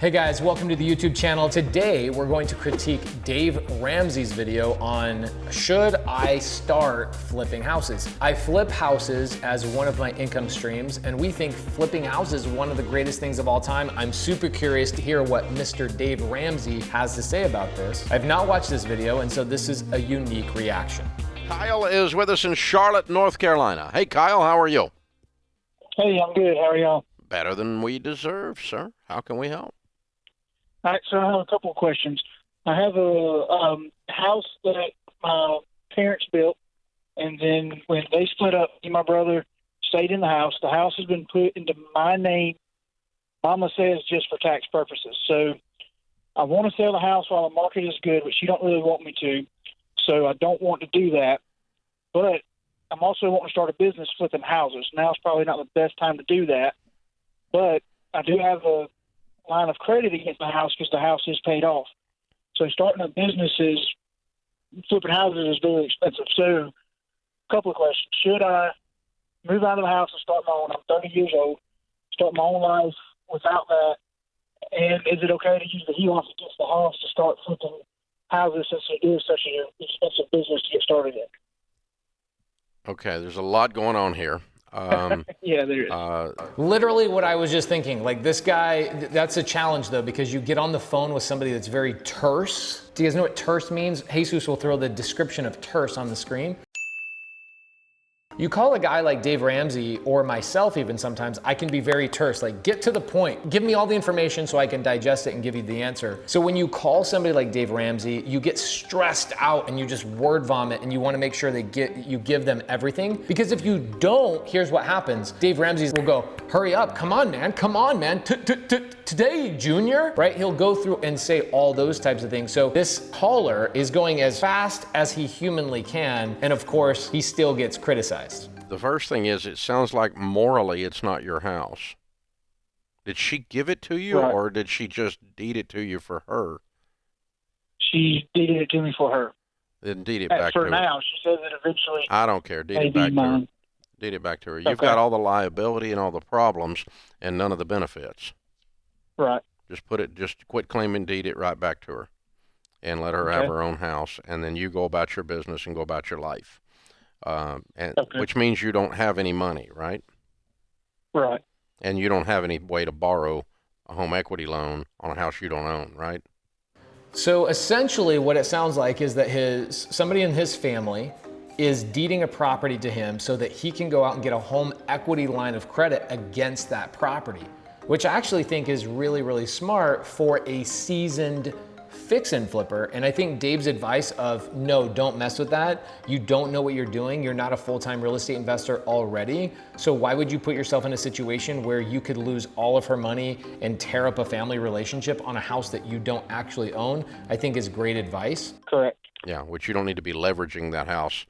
Hey guys, welcome to the YouTube channel. Today, we're going to critique Dave Ramsey's video on should I start flipping houses? I flip houses as one of my income streams, and we think flipping houses is one of the greatest things of all time. I'm super curious to hear what Mr. Dave Ramsey has to say about this. I've not watched this video, and so this is a unique reaction. Kyle is with us in Charlotte, North Carolina. Hey Kyle, how are you? Hey, I'm good. How are y'all? Better than we deserve, sir. How can we help? All right, so I have a couple of questions. I have a house that my parents built, and then when they split up, me and my brother stayed in the house. The house has been put into my name. Mama says just for tax purposes. So I want to sell the house while the market is good, but she don't really want me to. So I don't want to do that. But I'm also wanting to start a business flipping houses. Now is probably not the best time to do that. But I do have a line of credit against the house because the house is paid off. So starting a business flipping houses is very expensive. So a couple of questions. Should I move out of the house and start my own? I'm 30 years old. Start my own life without that. And is it okay to use the HELOC against the house to start flipping houses since it is such an expensive business to get started in? Okay, there's a lot going on here. Yeah, there is. Literally what I was just thinking, like this guy, that's a challenge though, because you get on the phone with somebody that's very terse. Do you guys know what terse means? Jesus will throw the description of terse on the screen. You call a guy like Dave Ramsey, or myself even sometimes, I can be very terse, like get to the point. Give me all the information so I can digest it and give you the answer. So when you call somebody like Dave Ramsey, you get stressed out and you just word vomit and you wanna make sure you give them everything. Because if you don't, here's what happens. Dave Ramsey will go, hurry up, come on man, today, Junior, right? He'll go through and say all those types of things. So this caller is going as fast as he humanly can, and of course, he still gets criticized. The first thing is, it sounds like morally it's not your house. Did she give it to you, Right. or did she just deed it to you for her? She deeded it to me for her. Then deed it back to For her. now, she says that eventually I don't care. Deed may it be back to her. mine. Deed it back to her. You've Okay. got all the liability and all the problems and none of the benefits. Right. Just quit claiming, deed it right back to her and let her have Okay. her own house, and then you go about your business and go about your life. Okay. Which means you don't have any money, right? Right. And you don't have any way to borrow a home equity loan on a house you don't own, right? So essentially what it sounds like is that somebody in his family is deeding a property to him so that he can go out and get a home equity line of credit against that property, which I actually think is really, really smart for a seasoned fix and flipper. And I think Dave's advice of no, don't mess with that. You don't know what you're doing. You're not a full-time real estate investor already. So why would you put yourself in a situation where you could lose all of her money and tear up a family relationship on a house that you don't actually own? I think is great advice. Correct. Yeah, which you don't need to be leveraging that house,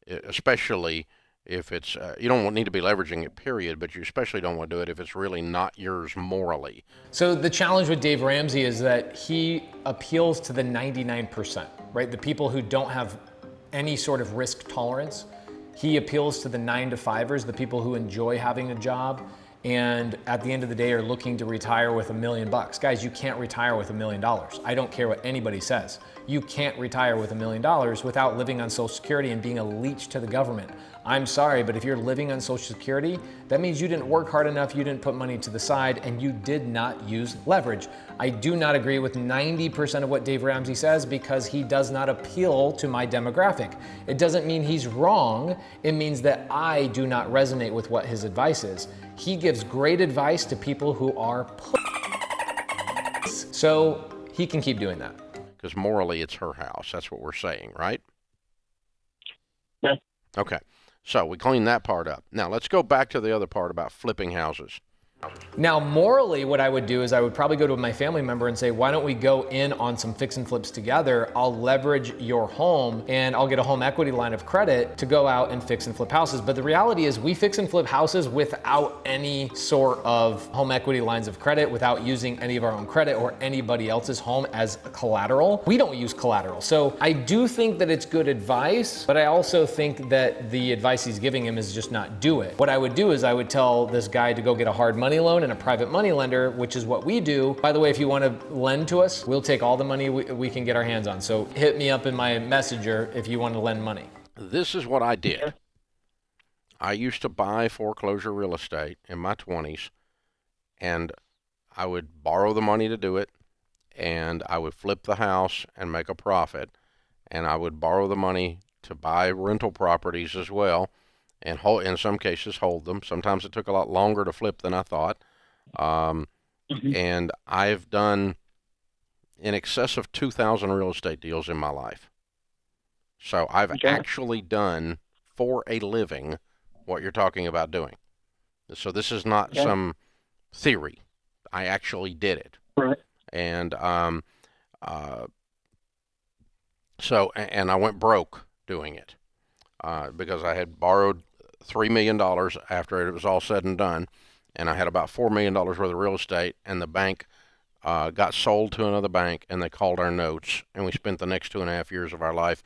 especially if it's, you don't need to be leveraging it, period, but you especially don't want to do it if it's really not yours morally. So the challenge with Dave Ramsey is that he appeals to the 99%, right? The people who don't have any sort of risk tolerance. He appeals to the 9-to-5ers, the people who enjoy having a job and at the end of the day are looking to retire with $1 million. Guys, you can't retire with $1 million. I don't care what anybody says. You can't retire with $1 million without living on Social Security and being a leech to the government. I'm sorry, but if you're living on Social Security, that means you didn't work hard enough, you didn't put money to the side, and you did not use leverage. I do not agree with 90% of what Dave Ramsey says because he does not appeal to my demographic. It doesn't mean he's wrong. It means that I do not resonate with what his advice is. He gives great advice to people who are so he can keep doing that. Because morally it's her house. That's what we're saying, right? Yeah. Okay. So we cleaned that part up. Now let's go back to the other part about flipping houses. Now, morally, what I would do is I would probably go to my family member and say, why don't we go in on some fix and flips together? I'll leverage your home and I'll get a home equity line of credit to go out and fix and flip houses. But the reality is we fix and flip houses without any sort of home equity lines of credit, without using any of our own credit or anybody else's home as collateral. We don't use collateral. So I do think that it's good advice, but I also think that the advice he's giving him is just not do it. What I would do is I would tell this guy to go get a hard money money loan and a private money lender, which is what we do. By the way, if you want to lend to us, we'll take all the money we can get our hands on. So hit me up in my messenger if you want to lend money. This is what I did. I used to buy foreclosure real estate in my 20s, and I would borrow the money to do it, and I would flip the house and make a profit, and I would borrow the money to buy rental properties as well, and in some cases hold them. Sometimes it took a lot longer to flip than I thought. And I've done in excess of 2,000 real estate deals in my life. So I've actually done for a living what you're talking about doing. So this is not some theory. I actually did it. Right. And so I went broke doing it because I had borrowed $3 million after it was all said and done, and I had about $4 million worth of real estate, and the bank got sold to another bank, and they called our notes, and we spent the next 2.5 years of our life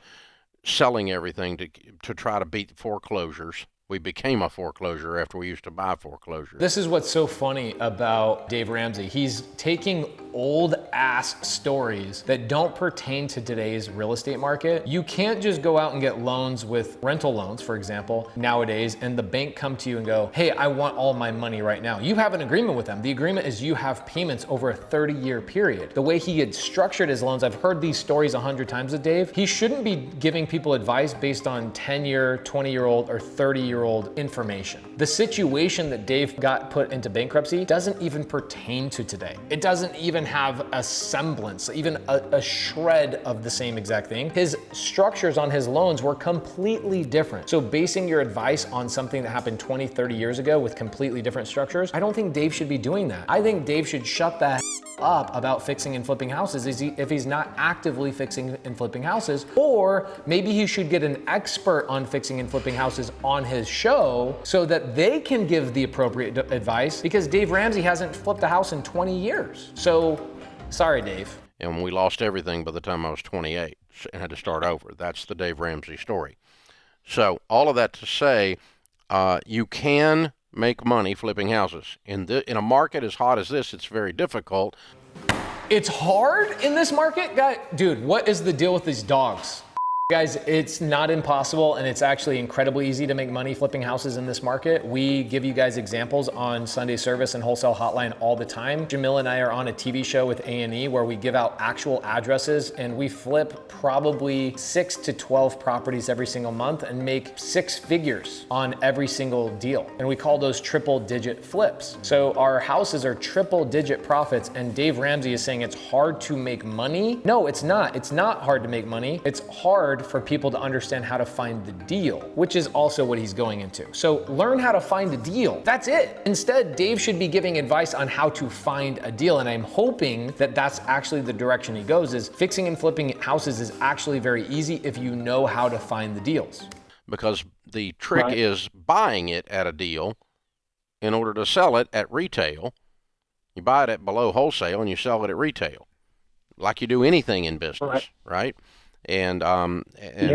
selling everything to try to beat foreclosures. We became a foreclosure after we used to buy foreclosures. This is what's so funny about Dave Ramsey. He's taking old ass stories that don't pertain to today's real estate market. You can't just go out and get loans with rental loans, for example, nowadays, and the bank come to you and go, hey, I want all my money right now. You have an agreement with them. The agreement is you have payments over a 30-year period. The way he had structured his loans, I've heard these stories 100 times with Dave. He shouldn't be giving people advice based on 10-year, 20-year-old, or 30-year-old information. The situation that Dave got put into bankruptcy doesn't even pertain to today. It doesn't even have a semblance, even a shred of the same exact thing. His structures on his loans were completely different. So basing your advice on something that happened 20, 30 years ago with completely different structures, I don't think Dave should be doing that. I think Dave should shut the up about fixing and flipping houses if he's not actively fixing and flipping houses, or maybe he should get an expert on fixing and flipping houses on his show so that they can give the appropriate advice, because Dave Ramsey hasn't flipped a house in 20 years. So sorry, Dave. And we lost everything by the time I was 28 and had to start over. That's the Dave Ramsey story. So all of that to say, you can make money flipping houses. In a market as hot as this, it's very difficult. It's hard in this market? Dude, what is the deal with these dogs? Guys, it's not impossible, and it's actually incredibly easy to make money flipping houses in this market. We give you guys examples on Sunday Service and Wholesale Hotline all the time. Jamil and I are on a TV show with A&E where we give out actual addresses, and we flip probably 6 to 12 properties every single month and make 6 figures on every single deal. And we call those triple-digit flips. So our houses are triple-digit profits, and Dave Ramsey is saying it's hard to make money. No, it's not. It's not hard to make money. It's hard for people to understand how to find the deal, which is also what he's going into. So learn how to find a deal. That's it. Instead, Dave should be giving advice on how to find a deal. And I'm hoping that that's actually the direction he goes, is fixing and flipping houses is actually very easy if you know how to find the deals. Because the trick is buying it at a deal in order to sell it at retail. You buy it at below wholesale and you sell it at retail, like you do anything in business, right? And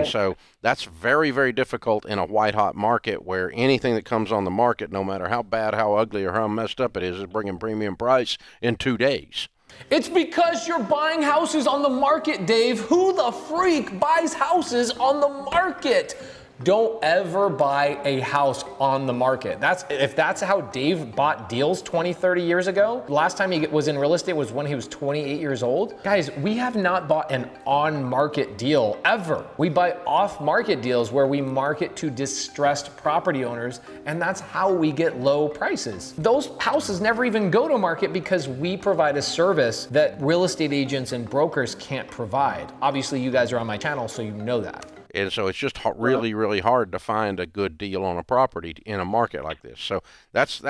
so that's very, very difficult in a white-hot market where anything that comes on the market, no matter how bad, how ugly, or how messed up it is bringing premium price in 2 days. It's because you're buying houses on the market, Dave. Who the freak buys houses on the market? Don't ever buy a house on the market. If that's how Dave bought deals 20, 30 years ago, last time he was in real estate was when he was 28 years old. Guys, we have not bought an on-market deal ever. We buy off-market deals where we market to distressed property owners, and that's how we get low prices. Those houses never even go to market because we provide a service that real estate agents and brokers can't provide. Obviously, you guys are on my channel, so you know that. And so it's just really, really hard to find a good deal on a property in a market like this. So that's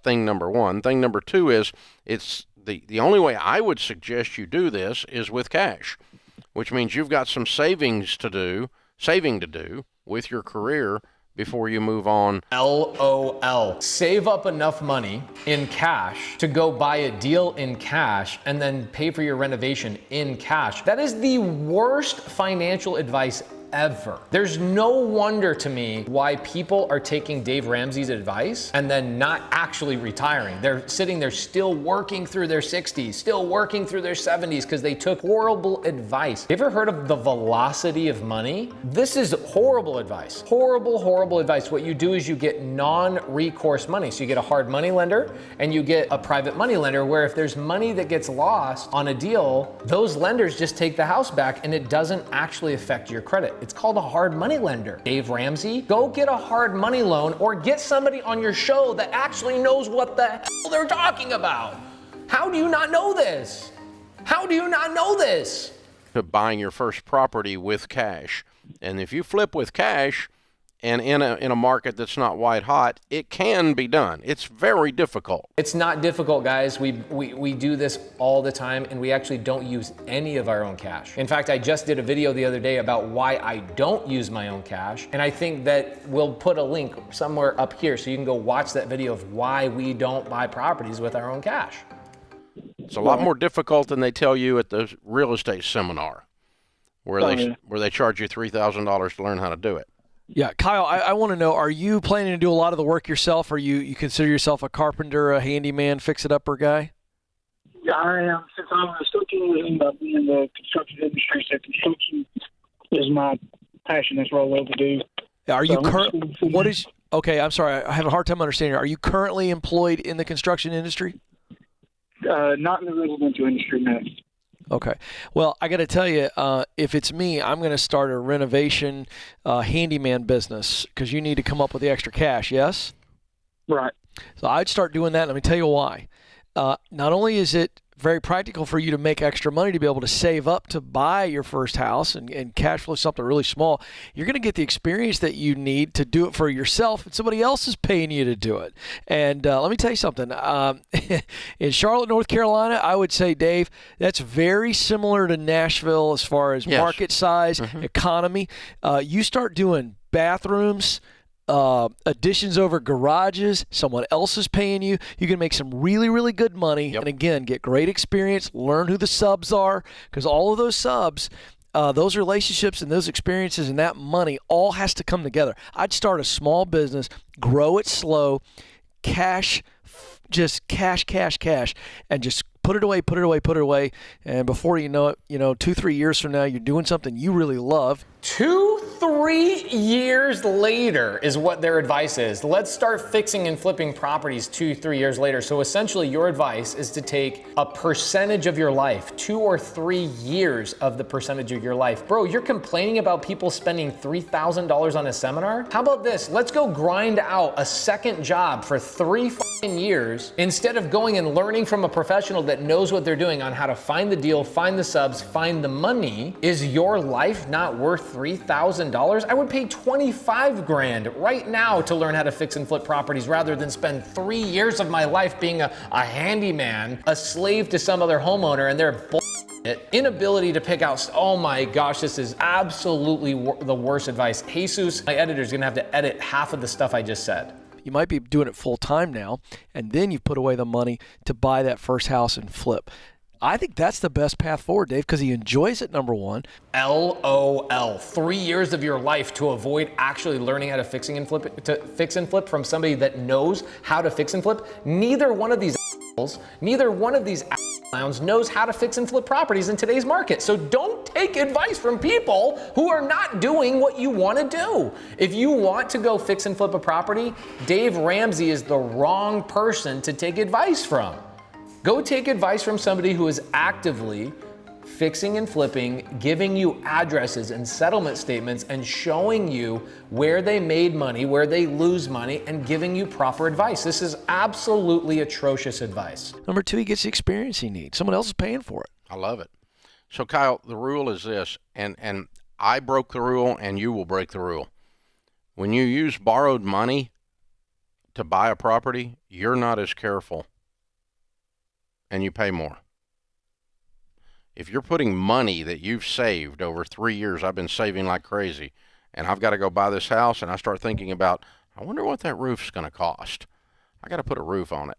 thing number one. Thing number two is it's the only way I would suggest you do this is with cash, which means you've got some saving to do with your career before you move on. LOL. Save up enough money in cash to go buy a deal in cash and then pay for your renovation in cash. That is the worst financial advice ever. There's no wonder to me why people are taking Dave Ramsey's advice and then not actually retiring. They're sitting there still working through their 60s, still working through their 70s because they took horrible advice. You ever heard of the velocity of money? This is horrible advice. Horrible, horrible advice. What you do is you get non-recourse money. So you get a hard money lender and you get a private money lender where if there's money that gets lost on a deal, those lenders just take the house back and it doesn't actually affect your credit. It's called a hard money lender. Dave Ramsey, go get a hard money loan or get somebody on your show that actually knows what the hell they're talking about. How do you not know this? How do you not know this? To buying your first property with cash. And if you flip with cash and in a market that's not white hot, it can be done. It's very difficult. It's not difficult, guys. We do this all the time and we actually don't use any of our own cash. In fact, I just did a video the other day about why I don't use my own cash. And I think that we'll put a link somewhere up here so you can go watch that video of why we don't buy properties with our own cash. It's a lot more difficult than they tell you at the real estate seminar where they charge you $3,000 to learn how to do it. Yeah, Kyle, I want to know, are you planning to do a lot of the work yourself? Or you consider yourself a carpenter, a handyman, fix-it-upper guy? Yeah, I am. Since I'm still in the construction industry, so construction is my passion. That's what I love to do. Are you okay, I'm sorry, I have a hard time understanding. Are you currently employed in the construction industry? Not in the residential industry, no. Okay. Well, I got to tell you, if it's me, I'm going to start a renovation handyman business because you need to come up with the extra cash, yes? Right. So I'd start doing that. Let me tell you why. Not only is it very practical for you to make extra money to be able to save up to buy your first house and cash flow something really small, you're going to get the experience that you need to do it for yourself and somebody else is paying you to do it. And let me tell you something. In Charlotte, North Carolina, I would say, Dave, that's very similar to Nashville as far as market size, economy. You start doing bathrooms, additions over garages, someone else is paying you, you can make some really, really good money. And again, get great experience, learn who the subs are, because all of those subs, those relationships and those experiences and that money all has to come together. I'd start a small business, grow it slow, cash, and just put it away. And before you know it, 2-3 years from now, you're doing something you really love. 2-3 years later is what their advice is. Let's start fixing and flipping properties 2-3 years later. So essentially your advice is to take a percentage of your life, 2 or 3 years of the percentage of your life. Bro, you're complaining about people spending $3,000 on a seminar? How about this? Let's go grind out a second job for 3 years instead of going and learning from a professional that knows what they're doing on how to find the deal, find the subs, find the money. Is your life not worth $3,000? I would pay 25 grand right now to learn how to fix and flip properties rather than spend 3 years of my life being a handyman, a slave to some other homeowner and their inability to pick out. Oh my gosh, this is absolutely the worst advice. Jesus, my editor, is gonna have to edit half of the stuff I just said. You might be doing it full time now, and then you put away the money to buy that first house and flip. I think that's the best path forward, Dave, because he enjoys it, number one. LOL. 3 years of your life to avoid actually learning how to fix and flip from somebody that knows how to fix and flip. Neither one of these clowns knows how to fix and flip properties in today's market. So don't take advice from people who are not doing what you want to do. If you want to go fix and flip a property, Dave Ramsey is the wrong person to take advice from. Go take advice from somebody who is actively fixing and flipping, giving you addresses and settlement statements and showing you where they made money, where they lose money, and giving you proper advice. This is absolutely atrocious advice. Number two, he gets the experience he needs. Someone else is paying for it. I love it. So Kyle, the rule is this, and I broke the rule and you will break the rule. When you use borrowed money to buy a property, you're not as careful and you pay more. If you're putting money that you've saved over 3 years, I've been saving like crazy, and I've got to go buy this house, and I start thinking about, I wonder what that roof's going to cost. I got to put a roof on it.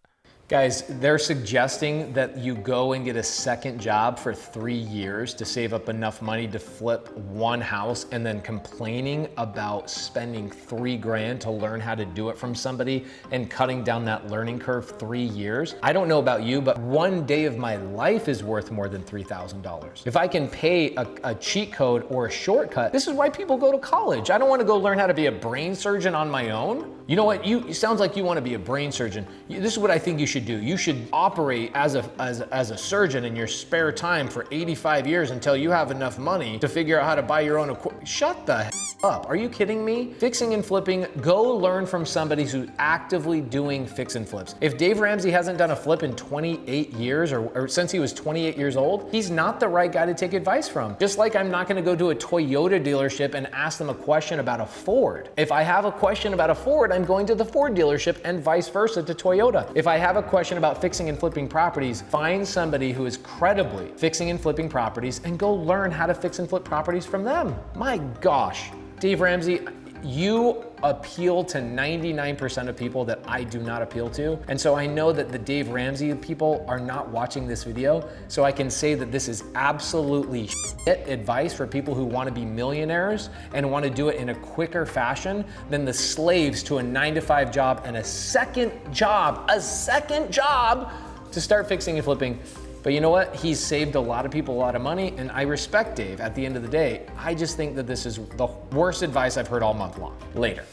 Guys, they're suggesting that you go and get a second job for 3 years to save up enough money to flip one house, and then complaining about spending $3,000 to learn how to do it from somebody and cutting down that learning curve 3 years. I don't know about you, but one day of my life is worth more than $3,000. If I can pay a cheat code or a shortcut, this is why people go to college. I don't want to go learn how to be a brain surgeon on my own. You know what? It sounds like you want to be a brain surgeon. This is what I think you should do. You should operate as a surgeon in your spare time for 85 years until you have enough money to figure out how to buy your own equipment. Shut the hell up. Are you kidding me? Fixing and flipping, go learn from somebody who's actively doing fix and flips. If Dave Ramsey hasn't done a flip in 28 years or since he was 28 years old, he's not the right guy to take advice from. Just like I'm not gonna go to a Toyota dealership and ask them a question about a Ford. If I have a question about a Ford, I'm going to the Ford dealership and vice versa to Toyota. If I have a question about fixing and flipping properties, find somebody who is credibly fixing and flipping properties and go learn how to fix and flip properties from them. My gosh. Dave Ramsey, you appeal to 99% of people that I do not appeal to. And so I know that the Dave Ramsey people are not watching this video. So I can say that this is absolutely shit advice for people who want to be millionaires and want to do it in a quicker fashion than the slaves to a 9-to-5 job and a second job to start fixing and flipping. But you know what? He's saved a lot of people a lot of money, and I respect Dave at the end of the day. I just think that this is the worst advice I've heard all month long. Later.